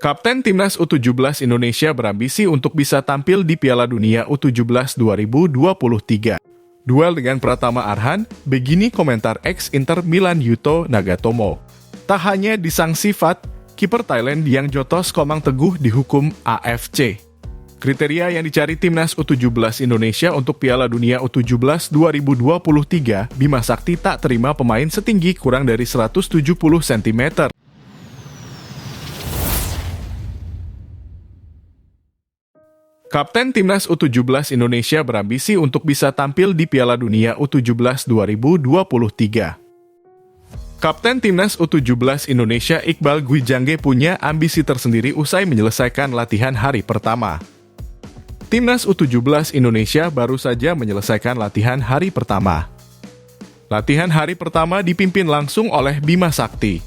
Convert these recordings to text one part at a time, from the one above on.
Kapten Timnas U17 Indonesia berambisi untuk bisa tampil di Piala Dunia U17 2023. Duel dengan Pratama Arhan, begini komentar ex-Inter Milan Yuto Nagatomo. Tak hanya disangsi VAT, kiper Thailand yang jotos Komang Teguh dihukum AFC. Kriteria yang dicari Timnas U17 Indonesia untuk Piala Dunia U17 2023, Bima Sakti tak terima pemain setinggi kurang dari 170 cm. Kapten Timnas U17 Indonesia berambisi untuk bisa tampil di Piala Dunia U17 2023. Kapten Timnas U17 Indonesia Iqbal Gwijangge punya ambisi tersendiri usai menyelesaikan latihan hari pertama. Timnas U17 Indonesia baru saja menyelesaikan latihan hari pertama. Latihan hari pertama dipimpin langsung oleh Bima Sakti.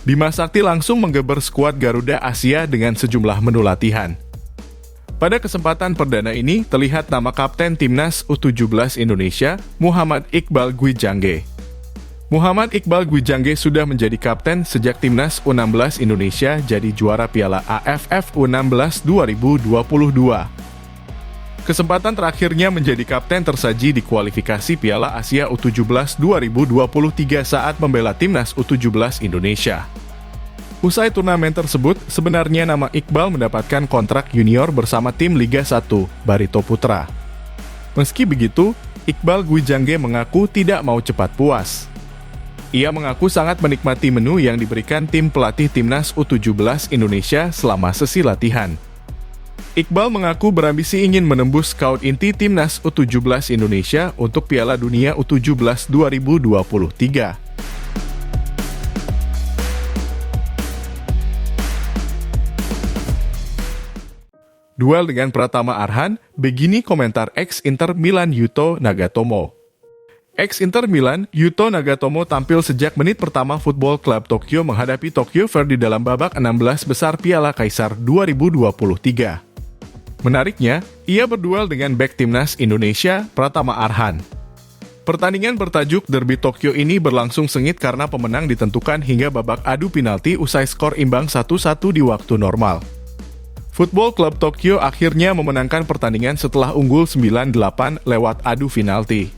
Bima Sakti langsung menggeber skuad Garuda Asia dengan sejumlah menu latihan. Pada kesempatan perdana ini, terlihat nama Kapten Timnas U17 Indonesia, Muhammad Iqbal Gwijangge. Muhammad Iqbal Gwijangge sudah menjadi kapten sejak Timnas U16 Indonesia jadi juara Piala AFF U16 2022. Kesempatan terakhirnya menjadi kapten tersaji di kualifikasi Piala Asia U17 2023 saat membela Timnas U17 Indonesia. Usai turnamen tersebut, sebenarnya nama Iqbal mendapatkan kontrak junior bersama tim Liga 1, Barito Putra. Meski begitu, Iqbal Gwijangge mengaku tidak mau cepat puas. Ia mengaku sangat menikmati menu yang diberikan tim pelatih Timnas U17 Indonesia selama sesi latihan. Iqbal mengaku berambisi ingin menembus squad inti Timnas U17 Indonesia untuk Piala Dunia U17 2023. Duel dengan Pratama Arhan, begini komentar ex-Inter Milan Yuto Nagatomo. Ex-Inter Milan, Yuto Nagatomo tampil sejak menit pertama Football Club Tokyo menghadapi Tokyo Verdy dalam babak 16 besar Piala Kaisar 2023. Menariknya, ia berduel dengan bek Timnas Indonesia, Pratama Arhan. Pertandingan bertajuk Derby Tokyo ini berlangsung sengit karena pemenang ditentukan hingga babak adu penalti usai skor imbang 1-1 di waktu normal. Football Club Tokyo akhirnya memenangkan pertandingan setelah unggul 9-8 lewat adu penalti.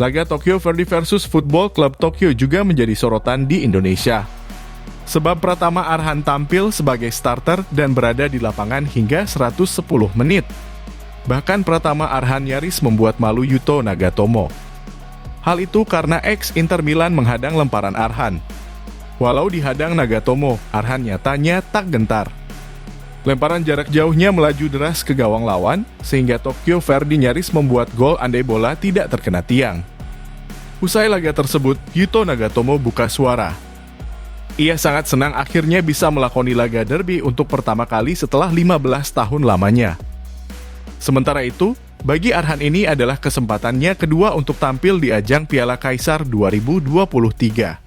Laga Tokyo Verdy versus Football Club Tokyo juga menjadi sorotan di Indonesia. Sebab Pratama Arhan tampil sebagai starter dan berada di lapangan hingga 110 menit. Bahkan Pratama Arhan nyaris membuat malu Yuto Nagatomo. Hal itu karena ex-Inter Milan menghadang lemparan Arhan. Walau dihadang Nagatomo, Arhan nyatanya tak gentar. Lemparan jarak jauhnya melaju deras ke gawang lawan, sehingga Tokyo Verdy nyaris membuat gol andai bola tidak terkena tiang. Usai laga tersebut, Yuto Nagatomo buka suara. Ia sangat senang akhirnya bisa melakoni laga derby untuk pertama kali setelah 15 tahun lamanya. Sementara itu, bagi Arhan ini adalah kesempatannya kedua untuk tampil di ajang Piala Kaisar 2023.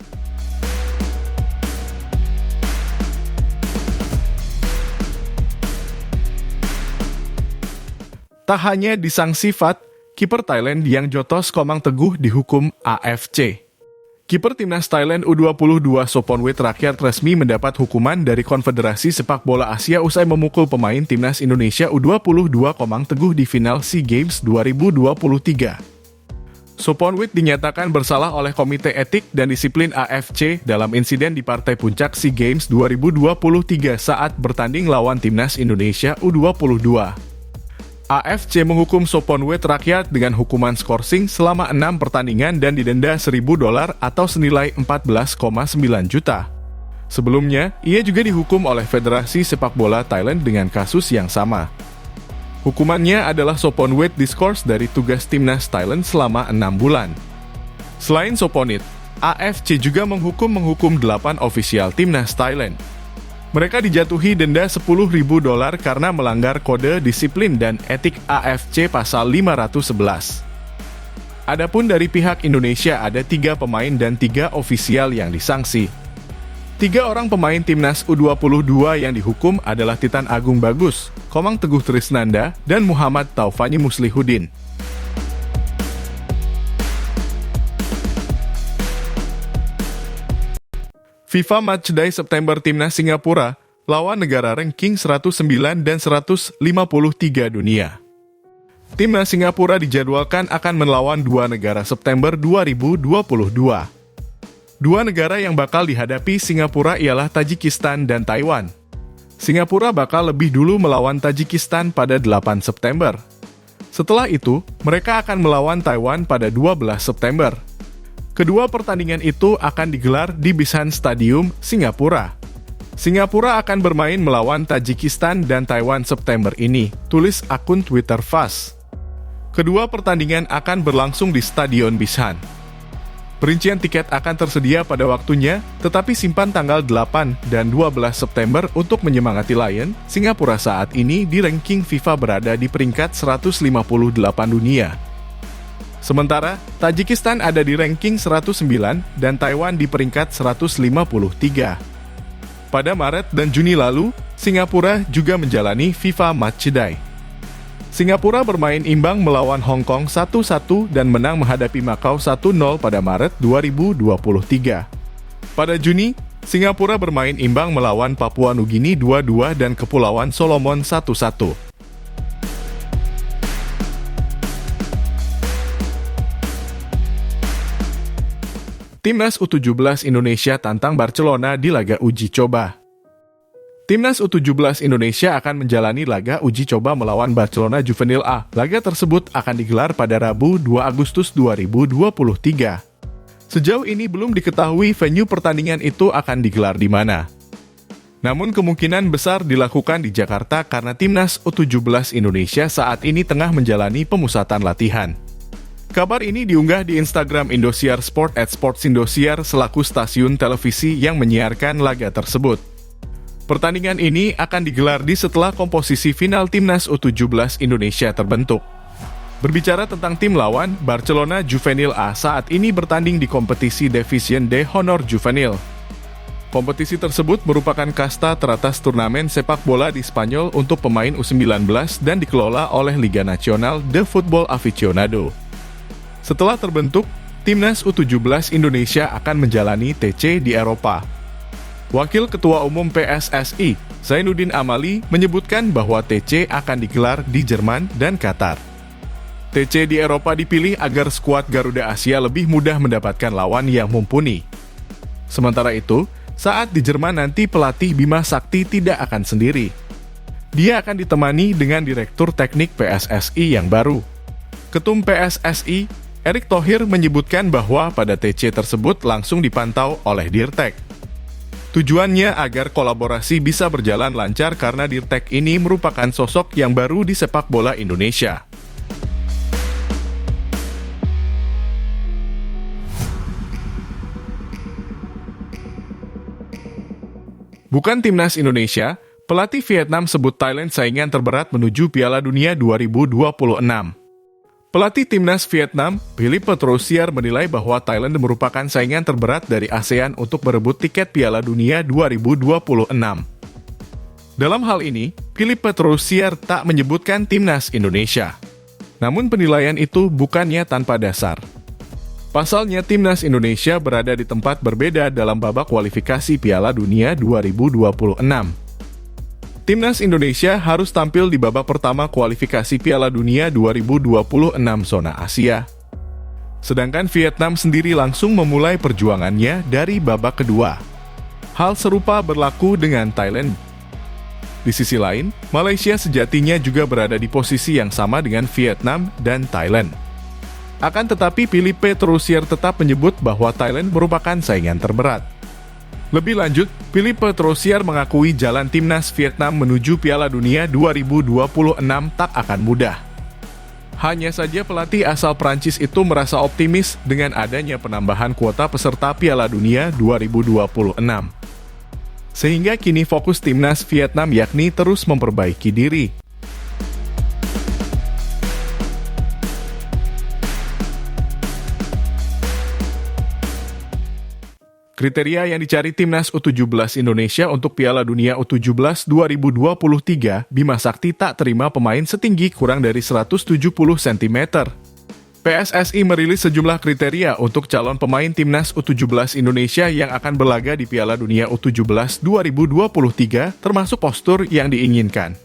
Tak hanya disangsi VAT, kiper Thailand yang jotos Komang Teguh dihukum AFC. Kiper Timnas Thailand U22 Soponwit rakyat resmi mendapat hukuman dari Konfederasi Sepak Bola Asia usai memukul pemain Timnas Indonesia U22 Komang Teguh di final SEA Games 2023. Soponwit dinyatakan bersalah oleh Komite Etik dan Disiplin AFC dalam insiden di partai puncak SEA Games 2023 saat bertanding lawan Timnas Indonesia U22. AFC menghukum Soponwit rakyat dengan hukuman skorsing selama 6 pertandingan dan didenda $1.000 atau senilai 14,9 juta. Sebelumnya, ia juga dihukum oleh Federasi Sepak Bola Thailand dengan kasus yang sama. Hukumannya adalah Soponwit diskors dari tugas Timnas Thailand selama 6 bulan. Selain Soponwit, AFC juga menghukum 8 ofisial Timnas Thailand. Mereka dijatuhi denda $10.000 karena melanggar kode disiplin dan etik AFC pasal 511. Adapun dari pihak Indonesia ada 3 pemain dan 3 ofisial yang disangsi. 3 orang pemain Timnas U22 yang dihukum adalah Titan Agung Bagus, Komang Teguh Trisnanda, dan Muhammad Taufani Muslihudin. FIFA Matchday September Timnas Singapura, lawan negara ranking 109 dan 153 dunia. Timnas Singapura dijadwalkan akan melawan dua negara September 2022. Dua negara yang bakal dihadapi Singapura ialah Tajikistan dan Taiwan. Singapura bakal lebih dulu melawan Tajikistan pada 8 September. Setelah itu, mereka akan melawan Taiwan pada 12 September. Kedua pertandingan itu akan digelar di Bishan Stadium, Singapura. Singapura akan bermain melawan Tajikistan dan Taiwan September ini, tulis akun Twitter FAS. Kedua pertandingan akan berlangsung di Stadion Bishan. Perincian tiket akan tersedia pada waktunya, tetapi simpan tanggal 8 dan 12 September untuk menyemangati Lion. Singapura saat ini di ranking FIFA berada di peringkat 158 dunia. Sementara, Tajikistan ada di ranking 109 dan Taiwan di peringkat 153. Pada Maret dan Juni lalu, Singapura juga menjalani FIFA Matchday. Singapura bermain imbang melawan Hong Kong 1-1 dan menang menghadapi Macau 1-0 pada Maret 2023. Pada Juni, Singapura bermain imbang melawan Papua Nugini 2-2 dan Kepulauan Solomon 1-1. Timnas U17 Indonesia tantang Barcelona di laga uji coba. Timnas U17 Indonesia akan menjalani laga uji coba melawan Barcelona Juvenil A. Laga tersebut akan digelar pada Rabu 2 Agustus 2023. Sejauh ini belum diketahui venue pertandingan itu akan digelar di mana. Namun kemungkinan besar dilakukan di Jakarta karena Timnas U17 Indonesia saat ini tengah menjalani pemusatan latihan. Kabar ini diunggah di Instagram Indosiar Sport @sportsindosiar selaku stasiun televisi yang menyiarkan laga tersebut. Pertandingan ini akan digelar di setelah komposisi final Timnas U17 Indonesia terbentuk. Berbicara tentang tim lawan, Barcelona Juvenil A saat ini bertanding di kompetisi Division D Honor Juvenil. Kompetisi tersebut merupakan kasta teratas turnamen sepak bola di Spanyol untuk pemain U19 dan dikelola oleh Liga Nacional de Fútbol Aficionado. Setelah terbentuk, Timnas U17 Indonesia akan menjalani TC di Eropa. Wakil Ketua Umum PSSI, Zainuddin Amali, menyebutkan bahwa TC akan digelar di Jerman dan Qatar. TC di Eropa dipilih agar skuad Garuda Asia lebih mudah mendapatkan lawan yang mumpuni. Sementara itu, saat di Jerman nanti pelatih Bima Sakti tidak akan sendiri. Dia akan ditemani dengan Direktur Teknik PSSI yang baru. Ketum PSSI, Erick Thohir, menyebutkan bahwa pada TC tersebut langsung dipantau oleh Dirtek. Tujuannya agar kolaborasi bisa berjalan lancar karena Dirtek ini merupakan sosok yang baru di sepak bola Indonesia. Bukan Timnas Indonesia, pelatih Vietnam sebut Thailand saingan terberat menuju Piala Dunia 2026. Pelatih Timnas Vietnam, Philippe Troussier, menilai bahwa Thailand merupakan saingan terberat dari ASEAN untuk berebut tiket Piala Dunia 2026. Dalam hal ini, Philippe Troussier tak menyebutkan Timnas Indonesia. Namun penilaian itu bukannya tanpa dasar. Pasalnya, Timnas Indonesia berada di tempat berbeda dalam babak kualifikasi Piala Dunia 2026. Timnas Indonesia harus tampil di babak pertama kualifikasi Piala Dunia 2026 zona Asia. Sedangkan Vietnam sendiri langsung memulai perjuangannya dari babak kedua. Hal serupa berlaku dengan Thailand. Di sisi lain, Malaysia sejatinya juga berada di posisi yang sama dengan Vietnam dan Thailand. Akan tetapi Philippe Troussier tetap menyebut bahwa Thailand merupakan saingan terberat. Lebih lanjut, Philippe Troussier mengakui jalan Timnas Vietnam menuju Piala Dunia 2026 tak akan mudah. Hanya saja pelatih asal Prancis itu merasa optimis dengan adanya penambahan kuota peserta Piala Dunia 2026. Sehingga kini fokus Timnas Vietnam yakni terus memperbaiki diri. Kriteria yang dicari Timnas U17 Indonesia untuk Piala Dunia U17 2023, Bima Sakti tak terima pemain setinggi kurang dari 170 cm. PSSI merilis sejumlah kriteria untuk calon pemain timnas U17 Indonesia yang akan berlaga di Piala Dunia U17 2023, termasuk postur yang diinginkan.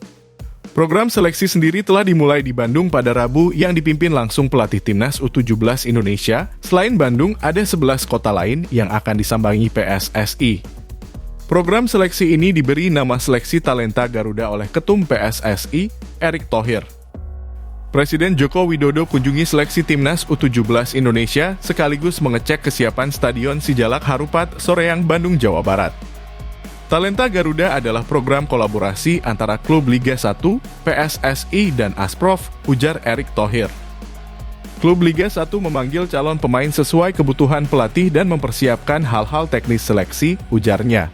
Program seleksi sendiri telah dimulai di Bandung pada Rabu yang dipimpin langsung pelatih timnas U17 Indonesia. Selain Bandung, ada 11 kota lain yang akan disambangi PSSI. Program seleksi ini diberi nama Seleksi Talenta Garuda oleh Ketum PSSI, Erick Thohir. Presiden Joko Widodo kunjungi seleksi timnas U17 Indonesia sekaligus mengecek kesiapan Stadion Sijalak Harupat, Soreang, Bandung, Jawa Barat. Talenta Garuda adalah program kolaborasi antara klub Liga 1, PSSI, dan Asprof, ujar Erick Thohir. Klub Liga 1 memanggil calon pemain sesuai kebutuhan pelatih dan mempersiapkan hal-hal teknis seleksi, ujarnya.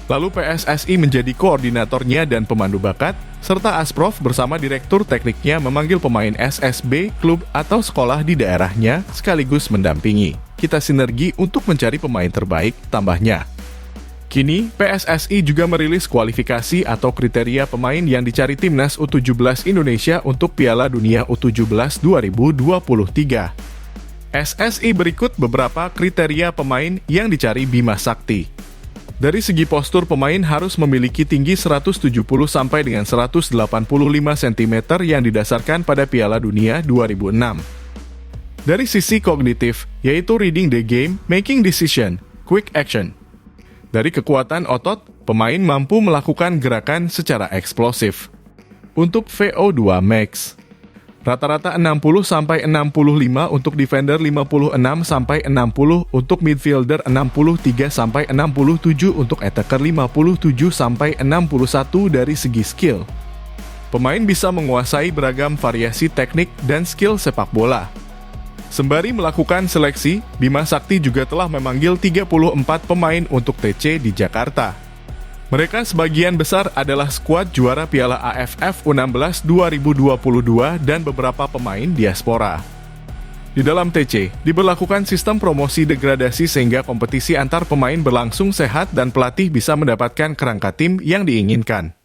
Lalu PSSI menjadi koordinatornya dan pemandu bakat, serta Asprof bersama direktur tekniknya memanggil pemain SSB, klub atau sekolah di daerahnya sekaligus mendampingi. Kita sinergi untuk mencari pemain terbaik, tambahnya. Kini, PSSI juga merilis kualifikasi atau kriteria pemain yang dicari timnas U17 Indonesia untuk Piala Dunia U17 2023. SSI berikut beberapa kriteria pemain yang dicari Bima Sakti. Dari segi postur, pemain harus memiliki tinggi 170 sampai dengan 185 cm yang didasarkan pada Piala Dunia 2006. Dari sisi kognitif, yaitu reading the game, making decision, quick action. Dari kekuatan otot, pemain mampu melakukan gerakan secara eksplosif. Untuk VO2 max, rata-rata 60-65 untuk defender, 56-60 untuk midfielder, 63-67 untuk attacker, 57-61 dari segi skill. Pemain bisa menguasai beragam variasi teknik dan skill sepak bola. Sembari melakukan seleksi, Bima Sakti juga telah memanggil 34 pemain untuk TC di Jakarta. Mereka sebagian besar adalah skuad juara Piala AFF U16 2022 dan beberapa pemain diaspora. Di dalam TC, diberlakukan sistem promosi degradasi sehingga kompetisi antar pemain berlangsung sehat dan pelatih bisa mendapatkan kerangka tim yang diinginkan.